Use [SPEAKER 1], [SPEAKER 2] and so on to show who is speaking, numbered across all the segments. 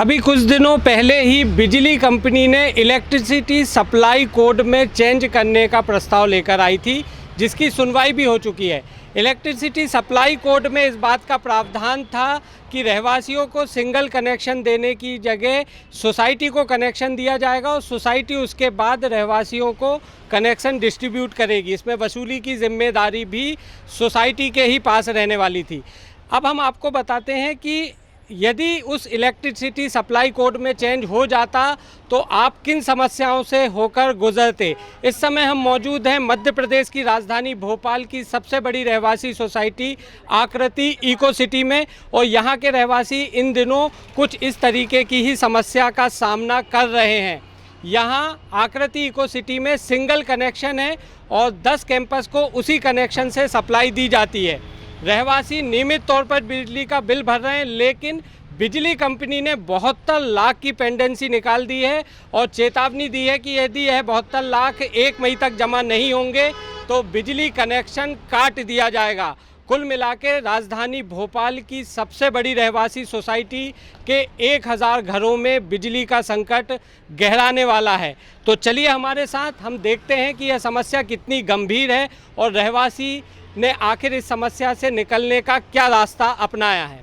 [SPEAKER 1] अभी कुछ दिनों पहले ही बिजली कंपनी ने इलेक्ट्रिसिटी सप्लाई कोड में चेंज करने का प्रस्ताव लेकर आई थी, जिसकी सुनवाई भी हो चुकी है। इलेक्ट्रिसिटी सप्लाई कोड में इस बात का प्रावधान था कि रहवासियों को सिंगल कनेक्शन देने की जगह सोसाइटी को कनेक्शन दिया जाएगा और सोसाइटी उसके बाद रहवासियों को कनेक्शन डिस्ट्रीब्यूट करेगी। इसमें वसूली की जिम्मेदारी भी सोसाइटी के ही पास रहने वाली थी। अब हम आपको बताते हैं कि यदि उस इलेक्ट्रिसिटी सप्लाई कोड में चेंज हो जाता तो आप किन समस्याओं से होकर गुजरते। इस समय हम मौजूद हैं मध्य प्रदेश की राजधानी भोपाल की सबसे बड़ी रहवासी सोसाइटी आकृति इको सिटी में, और यहाँ के रहवासी इन दिनों कुछ इस तरीके की ही समस्या का सामना कर रहे हैं। यहाँ आकृति इको सिटी में सिंगल कनेक्शन है और 10 कैंपस को उसी कनेक्शन से सप्लाई दी जाती है। रहवासी नियमित तौर पर बिजली का बिल भर रहे हैं, लेकिन बिजली कंपनी ने 72 लाख की पेंडेंसी निकाल दी है और चेतावनी दी है कि यदि यह 72 लाख 1 मई तक जमा नहीं होंगे तो बिजली कनेक्शन काट दिया जाएगा। कुल मिला के राजधानी भोपाल की सबसे बड़ी रहवासी सोसाइटी के 1000 घरों में बिजली का संकट गहराने वाला है। तो चलिए हमारे साथ हम देखते हैं कि यह समस्या कितनी गंभीर है और रहवासी ने आखिर इस समस्या से निकलने का क्या रास्ता अपनाया है।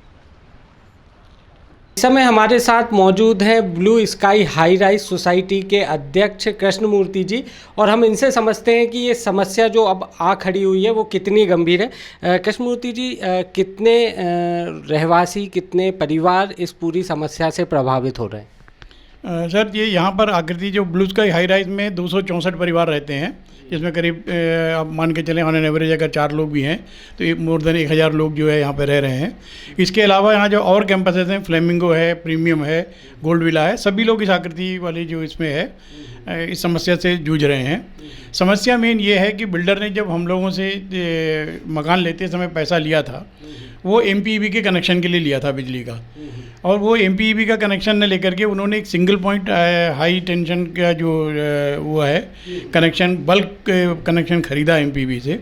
[SPEAKER 1] इस समय हमारे साथ मौजूद हैं blue sky high rise society के अध्यक्ष कृष्णमूर्ति जी, और हम इनसे समझते हैं कि ये समस्या जो अब आ खड़ी हुई है वो कितनी गंभीर है। कृष्णमूर्ति जी, कितने रहवासी, कितने परिवार इस पूरी समस्या से प्रभावित हो रहे हैं?
[SPEAKER 2] सर, ये यहाँ पर आकृति जो ब्लू स्काई हाई राइज में 264 परिवार रहते हैं, जिसमें करीब आप मान के चलें ऑन एन एवरेज अगर 4 लोग भी हैं तो ये मोर देन 1000 लोग जो है यहाँ पे रह रहे हैं। इसके अलावा यहाँ जो और कैंपसेस हैं, फ्लेमिंगो है, प्रीमियम है, गोल्ड विला है, सभी लोग इस आकृति वाली जो इसमें है इस समस्या से जूझ रहे हैं। समस्या मेन ये है कि बिल्डर ने जब हम लोगों से मकान लेते समय पैसा लिया था वो MPEB के कनेक्शन के लिए लिया था बिजली का, और वो MPEB का कनेक्शन न लेकर के उन्होंने एक सिंगल पॉइंट हाई टेंशन का जो वो है कनेक्शन, बल्क कनेक्शन खरीदा MPEB से,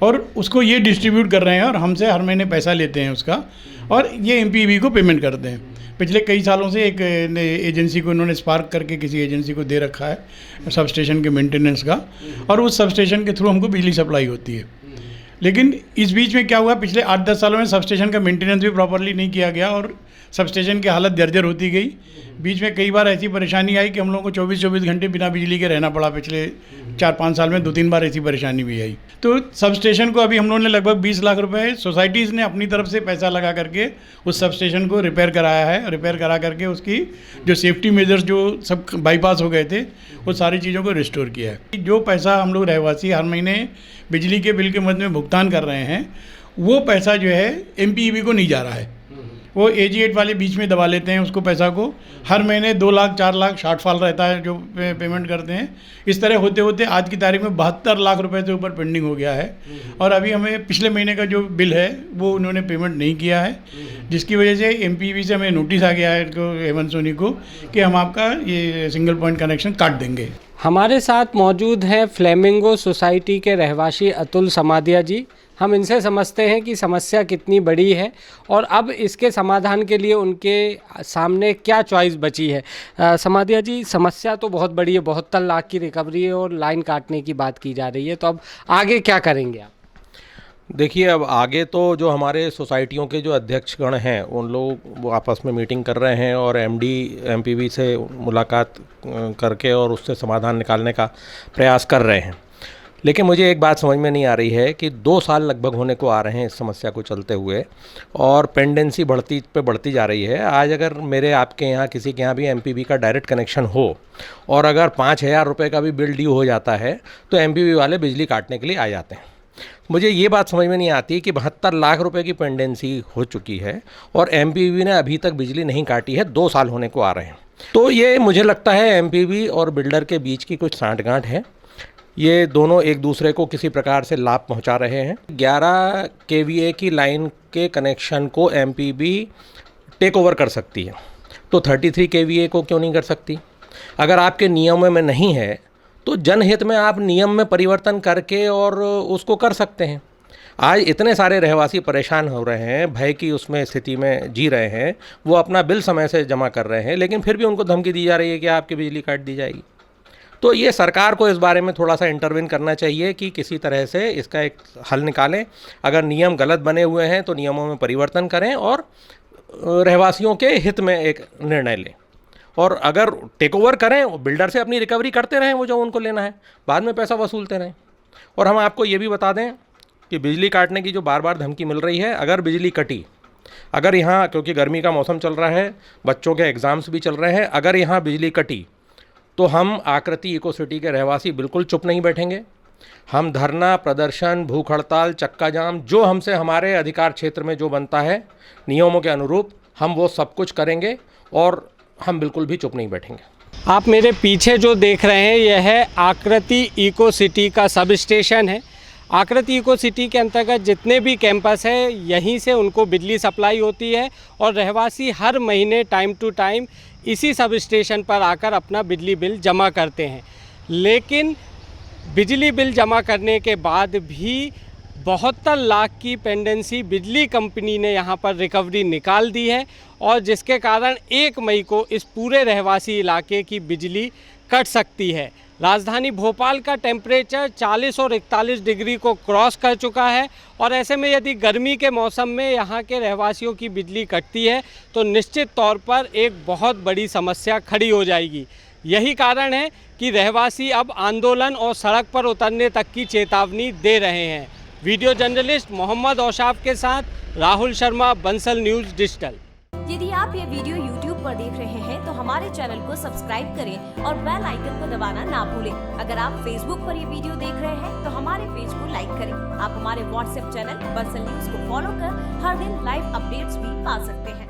[SPEAKER 2] और उसको ये डिस्ट्रीब्यूट कर रहे हैं और हमसे हर महीने पैसा लेते हैं उसका, और ये MPEB को पेमेंट करते हैं। पिछले कई सालों से एक एजेंसी को इन्होंने स्पार्क करके किसी एजेंसी को दे रखा है सब स्टेशन के मेंटेनेंस का, और उस सब स्टेशन के थ्रू हमको बिजली सप्लाई होती है। लेकिन इस बीच में क्या हुआ, पिछले 8-10 सालों में सब स्टेशन का मेंटेनेंस भी प्रॉपरली नहीं किया गया और सब स्टेशन की हालत जर्जर होती गई। बीच में कई बार ऐसी परेशानी आई कि हम लोगों को 24-24 घंटे बिना बिजली के रहना पड़ा। पिछले 4-5 साल में 2-3 बार ऐसी परेशानी भी आई। तो सब स्टेशन को अभी हम लोगों ने लगभग 20 लाख रुपए सोसाइटीज़ ने अपनी तरफ से पैसा लगा करके उस सब स्टेशन को रिपेयर कराया है। रिपेयर करा करके उसकी जो सेफ्टी मेजर्स जो सब बाईपास हो गए थे वो सारी चीज़ों को रिस्टोर किया है। जो पैसा हम लोग रहवासी हर महीने बिजली के बिल के मद में भुगतान कर रहे हैं वो पैसा जो है MPEB को नहीं जा रहा है। वो AG8 वाले बीच में दबा लेते हैं उसको, पैसा को हर महीने 2 लाख 4 लाख शॉर्टफॉल रहता है जो पेमेंट करते हैं। इस तरह होते होते आज की तारीख में 72 लाख रुपए से ऊपर पेंडिंग हो गया है, और अभी हमें पिछले महीने का जो बिल है वो उन्होंने पेमेंट नहीं किया है, जिसकी वजह से MPEB से हमें नोटिस आ गया है हेमंत सोनी को कि हम आपका ये सिंगल पॉइंट कनेक्शन काट देंगे।
[SPEAKER 1] हमारे साथ मौजूद हैं फ्लेमिंगो सोसाइटी के रहवासी अतुल समाधिया जी। हम इनसे समझते हैं कि समस्या कितनी बड़ी है और अब इसके समाधान के लिए उनके सामने क्या चॉइस बची है। समाधिया जी, समस्या तो बहुत बड़ी है, 72 लाख की रिकवरी है और लाइन काटने की बात की जा रही है, तो अब आगे क्या करेंगे आप?
[SPEAKER 3] देखिए, अब आगे तो जो हमारे सोसाइटियों के जो अध्यक्षगण हैं उन लोग वो आपस में मीटिंग कर रहे हैं और MD MPB से मुलाकात करके और उससे समाधान निकालने का प्रयास कर रहे हैं। लेकिन मुझे एक बात समझ में नहीं आ रही है कि 2 साल लगभग होने को आ रहे हैं इस समस्या को चलते हुए और पेंडेंसी बढ़ती जा रही है। आज अगर मेरे आपके यहाँ किसी के यहाँ भी MPB का डायरेक्ट कनेक्शन हो और अगर 5000 रुपये का भी बिल ड्यू हो जाता है तो MPB वाले बिजली काटने के लिए आ जाते हैं। मुझे ये बात समझ में नहीं आती कि 72 लाख रुपए की पेंडेंसी हो चुकी है और MPB ने अभी तक बिजली नहीं काटी है, 2 साल होने को आ रहे हैं। तो ये मुझे लगता है MPB और बिल्डर के बीच की कुछ सांठगांठ है। ये दोनों एक दूसरे को किसी प्रकार से लाभ पहुंचा रहे हैं। 11 kVA की लाइन के कनेक्शन को MPB टेक ओवर कर सकती है, तो 33 kVA को क्यों नहीं कर सकती? अगर आपके नियम में नहीं है तो जनहित में आप नियम में परिवर्तन करके और उसको कर सकते हैं। आज इतने सारे रहवासी परेशान हो रहे हैं, भय की उसमें स्थिति में जी रहे हैं, वो अपना बिल समय से जमा कर रहे हैं, लेकिन फिर भी उनको धमकी दी जा रही है कि आपकी बिजली काट दी जाएगी। तो ये सरकार को इस बारे में थोड़ा सा इंटरवेन करना चाहिए कि किसी तरह से इसका एक हल निकालें। अगर नियम गलत बने हुए हैं तो नियमों में परिवर्तन करें और रहवासियों के हित में एक निर्णय लें। और अगर टेक ओवर करें, बिल्डर से अपनी रिकवरी करते रहें, वो जो उनको लेना है, बाद में पैसा वसूलते रहें। और हम आपको ये भी बता दें कि बिजली काटने की जो बार बार धमकी मिल रही है, अगर बिजली कटी, अगर यहाँ क्योंकि गर्मी का मौसम चल रहा है, बच्चों के एग्ज़ाम्स भी चल रहे हैं, अगर यहाँ बिजली कटी तो हम आकृति इको सिटी के रहवासी बिल्कुल चुप नहीं बैठेंगे। हम धरना, प्रदर्शन, भूख हड़ताल, चक्का जाम, जो हमसे हमारे अधिकार क्षेत्र में जो बनता है नियमों के अनुरूप, हम वो सब कुछ करेंगे और हम बिल्कुल भी चुप नहीं बैठेंगे।
[SPEAKER 1] आप मेरे पीछे जो देख रहे हैं यह है आकृति इको सिटी का सब स्टेशन है। आकृति इको सिटी के अंतर्गत जितने भी कैंपस है यहीं से उनको बिजली सप्लाई होती है और रहवासी हर महीने टाइम टू टाइम इसी सब स्टेशन पर आकर अपना बिजली बिल जमा करते हैं। लेकिन बिजली बिल जमा करने के बाद भी 72 लाख की पेंडेंसी बिजली कंपनी ने यहाँ पर रिकवरी निकाल दी है और जिसके कारण 1 मई को इस पूरे रहवासी इलाके की बिजली कट सकती है। राजधानी भोपाल का टेम्परेचर 40 और 41 डिग्री को क्रॉस कर चुका है और ऐसे में यदि गर्मी के मौसम में यहाँ के रहवासियों की बिजली कटती है तो निश्चित तौर पर एक बहुत बड़ी समस्या खड़ी हो जाएगी। यही कारण है कि रहवासी अब आंदोलन और सड़क पर उतरने तक की चेतावनी दे रहे हैं। वीडियो जर्नलिस्ट मोहम्मद औशाफ के साथ राहुल शर्मा, बंसल न्यूज़ डिजिटल।
[SPEAKER 4] यदि आप ये वीडियो YouTube पर देख रहे हैं तो हमारे चैनल को सब्सक्राइब करें और बेल आइकन को दबाना ना भूलें। अगर आप Facebook पर ये वीडियो देख रहे हैं तो हमारे पेज को लाइक करें। आप हमारे WhatsApp चैनल बंसल न्यूज़ को फॉलो कर हर दिन लाइव अपडेट्स भी पा सकते हैं।